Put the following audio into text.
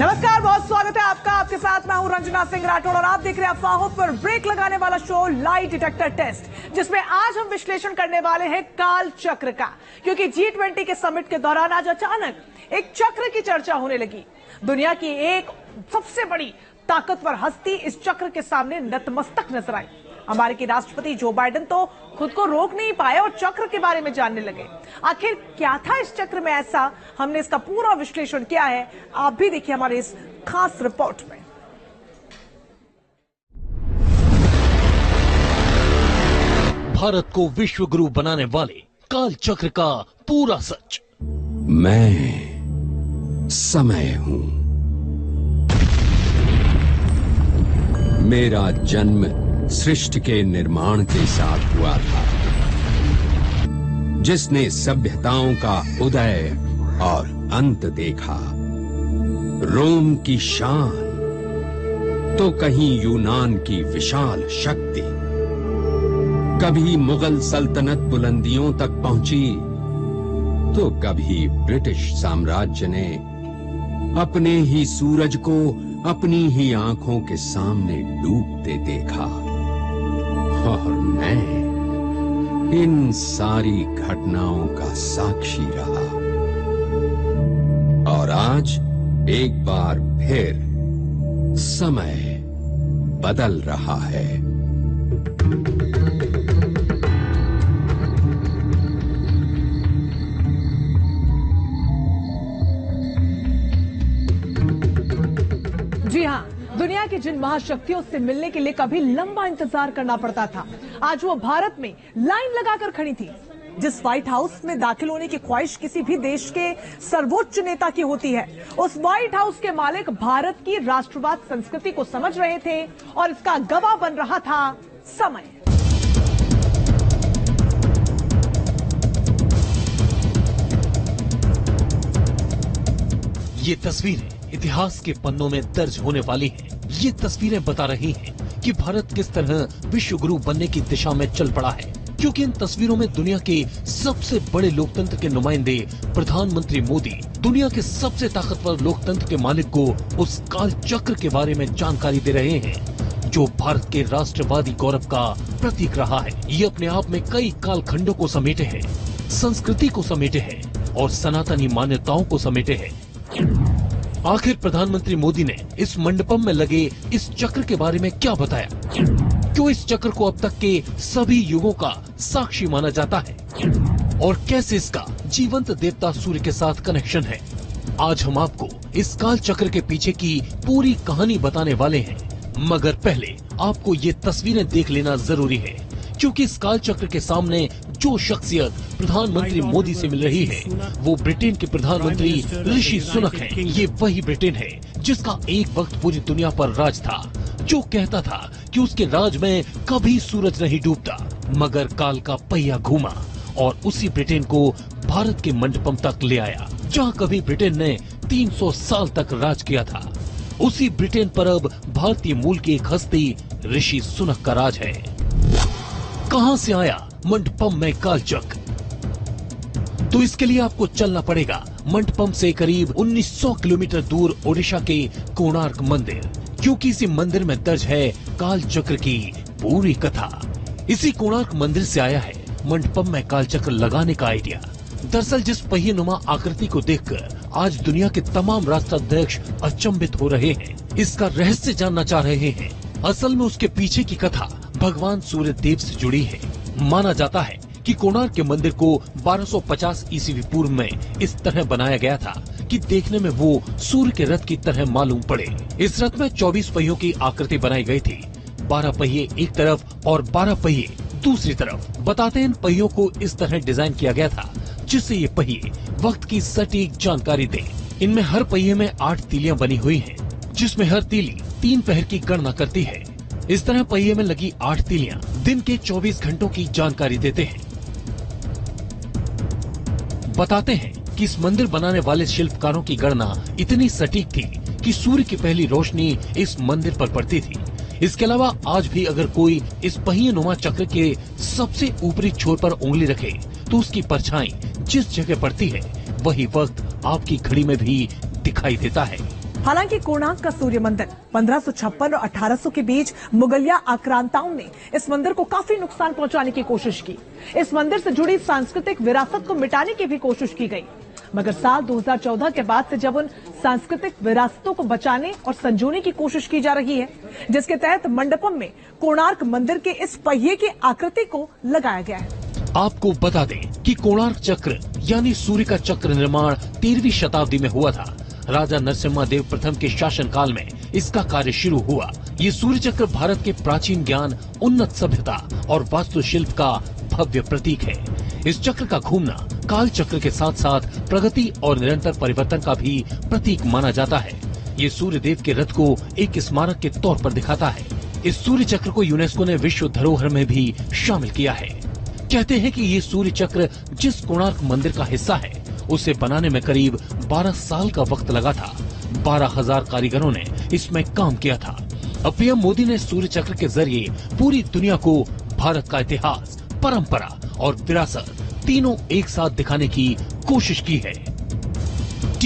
नमस्कार, बहुत स्वागत है आपका। आपके साथ मैं हूं रंजना सिंह राठौड़ और आप देख रहे हैं अफवाहों पर ब्रेक लगाने वाला शो लाई डिटेक्टर टेस्ट, जिसमें आज हम विश्लेषण करने वाले हैं काल चक्र का। क्योंकि G20 के समिट के दौरान आज अचानक एक चक्र की चर्चा होने लगी। दुनिया की एक सबसे बड़ी ताकतवर हस्ती इस चक्र के सामने नतमस्तक नजर आई। अमेरिकी राष्ट्रपति जो बाइडेन तो खुद को रोक नहीं पाए और चक्र के बारे में जानने लगे। आखिर क्या था इस चक्र में ऐसा, हमने इसका पूरा विश्लेषण किया है। आप भी देखिए हमारे इस खास रिपोर्ट में। भारत को विश्व गुरु बनाने वाले काल चक्र का पूरा सच। मैं समय हूं। मेरा जन्म सृष्टि के निर्माण के साथ हुआ था, जिसने सभ्यताओं का उदय और अंत देखा। रोम की शान तो कहीं यूनान की विशाल शक्ति। कभी मुगल सल्तनत बुलंदियों तक पहुंची तो कभी ब्रिटिश साम्राज्य ने अपने ही सूरज को अपनी ही आंखों के सामने डूबते देखा। और मैं इन सारी घटनाओं का साक्षी रहा। और आज एक बार फिर समय बदल रहा है। जी हाँ, दुनिया की जिन महाशक्तियों से मिलने के लिए कभी लंबा इंतजार करना पड़ता था, आज वो भारत में लाइन लगाकर खड़ी थी। जिस व्हाइट हाउस में दाखिल होने की ख्वाहिश किसी भी देश के सर्वोच्च नेता की होती है, उस व्हाइट हाउस के मालिक भारत की राष्ट्रवाद संस्कृति को समझ रहे थे और इसका गवाह बन रहा था समय। ये तस्वीरें इतिहास के पन्नों में दर्ज होने वाली हैं। ये तस्वीरें बता रही हैं कि भारत किस तरह विश्व गुरु बनने की दिशा में चल पड़ा है। क्योंकि इन तस्वीरों में दुनिया के सबसे बड़े लोकतंत्र के नुमाइंदे प्रधानमंत्री मोदी दुनिया के सबसे ताकतवर लोकतंत्र के मालिक को उस काल चक्र के बारे में जानकारी दे रहे हैं, जो भारत के राष्ट्रवादी गौरव का प्रतीक रहा है। ये अपने आप में कई कालखंडों को समेटे है, संस्कृति को समेटे है और सनातनी मान्यताओं को समेटे है। आखिर प्रधानमंत्री मोदी ने इस मंडपम में लगे इस चक्र के बारे में क्या बताया? क्यों इस चक्र को अब तक के सभी युगों का साक्षी माना जाता है? और कैसे इसका जीवंत देवता सूर्य के साथ कनेक्शन है? आज हम आपको इस काल चक्र के पीछे की पूरी कहानी बताने वाले हैं। मगर पहले आपको ये तस्वीरें देख लेना जरूरी है, क्योंकि इस काल चक्र के सामने जो शख्सियत प्रधानमंत्री मोदी से मिल रही है, वो ब्रिटेन के प्रधानमंत्री ऋषि सुनक हैं। ये वही ब्रिटेन है जिसका एक वक्त पूरी दुनिया पर राज था, जो कहता था कि उसके राज में कभी सूरज नहीं डूबता। मगर काल का पहिया घूमा और उसी ब्रिटेन को भारत के मंडपम तक ले आया, जहाँ कभी ब्रिटेन ने 300 साल तक राज किया था। उसी ब्रिटेन पर अब भारतीय मूल की एक हस्ती ऋषि सुनक का राज है। कहां से आया मंडपम में काल चक्र? तो इसके लिए आपको चलना पड़ेगा मंडपम से करीब 1900 किलोमीटर दूर ओडिशा के कोणार्क मंदिर, क्योंकि इसी मंदिर में दर्ज है काल चक्र की पूरी कथा। इसी कोणार्क मंदिर से आया है मंडपम में काल चक्र लगाने का आइडिया। दरअसल जिस पहिए नुमा आकृति को देखकर आज दुनिया के तमाम राष्ट्राध्यक्ष अचंभित हो रहे हैं, इसका रहस्य जानना चाह रहे हैं। असल में उसके पीछे की कथा भगवान सूर्य देव से जुड़ी है। माना जाता है कि कोणार्क के मंदिर को 1250 ईस्वी पूर्व में इस तरह बनाया गया था कि देखने में वो सूर्य के रथ की तरह मालूम पड़े। इस रथ में 24 पहियों की आकृति बनाई गई थी, 12 पहिए एक तरफ और 12 पहिए दूसरी तरफ। बताते हैं इन पहियों को इस तरह डिजाइन किया गया था जिससे ये पहिए वक्त की सटीक जानकारी दें। इनमें हर पहिए में 8 तीलियां बनी हुई हैं, जिसमें हर तीली 3 पहर की गणना करती है। इस तरह पहिए में लगी 8 तीलियां दिन के 24 घंटों की जानकारी देते हैं। बताते हैं कि इस मंदिर बनाने वाले शिल्पकारों की गणना इतनी सटीक थी कि सूर्य की पहली रोशनी इस मंदिर पर पड़ती थी। इसके अलावा आज भी अगर कोई इस पहिए नुमा चक्र के सबसे ऊपरी छोर पर उंगली रखे तो उसकी परछाई जिस जगह पड़ती है वही वक्त आपकी घड़ी में भी दिखाई देता है। हालांकि कोणार्क का सूर्य मंदिर 1556 और 1800 के बीच मुगलिया आक्रांताओं ने इस मंदिर को काफी नुकसान पहुंचाने की कोशिश की। इस मंदिर से जुड़ी सांस्कृतिक विरासत को मिटाने की भी कोशिश की गई, मगर साल 2014 के बाद से जब उन सांस्कृतिक विरासतों को बचाने और संजोने की कोशिश की जा रही है, जिसके तहत मंडपम में कोणार्क मंदिर के इस पहिए की आकृति को लगाया गया है। आपको बता दें कि कोणार्क चक्र यानी सूर्य का चक्र निर्माण 13वीं शताब्दी में हुआ था। राजा नरसिम्हा देव प्रथम के शासनकाल में इसका कार्य शुरू हुआ। ये सूर्य चक्र भारत के प्राचीन ज्ञान, उन्नत सभ्यता और वास्तुशिल्प का भव्य प्रतीक है। इस चक्र का घूमना काल चक्र के साथ साथ प्रगति और निरंतर परिवर्तन का भी प्रतीक माना जाता है। ये सूर्य देव के रथ को एक स्मारक के तौर पर दिखाता है। इस सूर्य चक्र को यूनेस्को ने विश्व धरोहर में भी शामिल किया है। कहते हैं कि ये सूर्य चक्र जिस कोणार्क मंदिर का हिस्सा है, उसे बनाने में करीब 12 साल का वक्त लगा था। 12,000 कारीगरों ने इसमें काम किया था। अब पीएम मोदी ने सूर्य चक्र के जरिए पूरी दुनिया को भारत का इतिहास, परंपरा और विरासत तीनों एक साथ दिखाने की कोशिश की है।